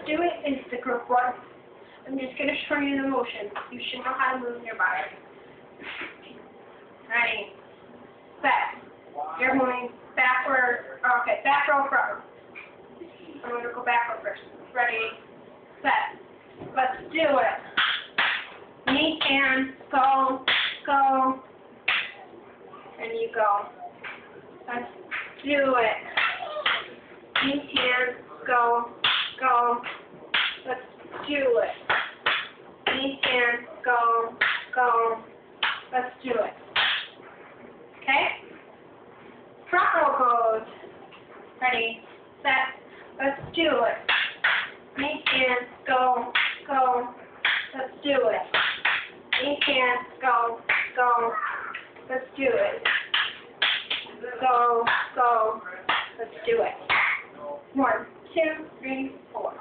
do it is the group one. I'm just going to show you the motion. You should know how to move your body. Ready, set. You're moving backward. Okay, back row front. I'm going to go backward first. Ready, set. Let's do it. Knee can, go, go, and you go. Let's do it. Knee can, go, go. Let's do it. Knee can, go, go. Let's do it. Okay? Front row goes. Ready, set. Let's do it. Knee can, go, go. Let's do it. Knee can, go, go. Let's do it. Go, go. Let's do it. 1, 2, 3, 4.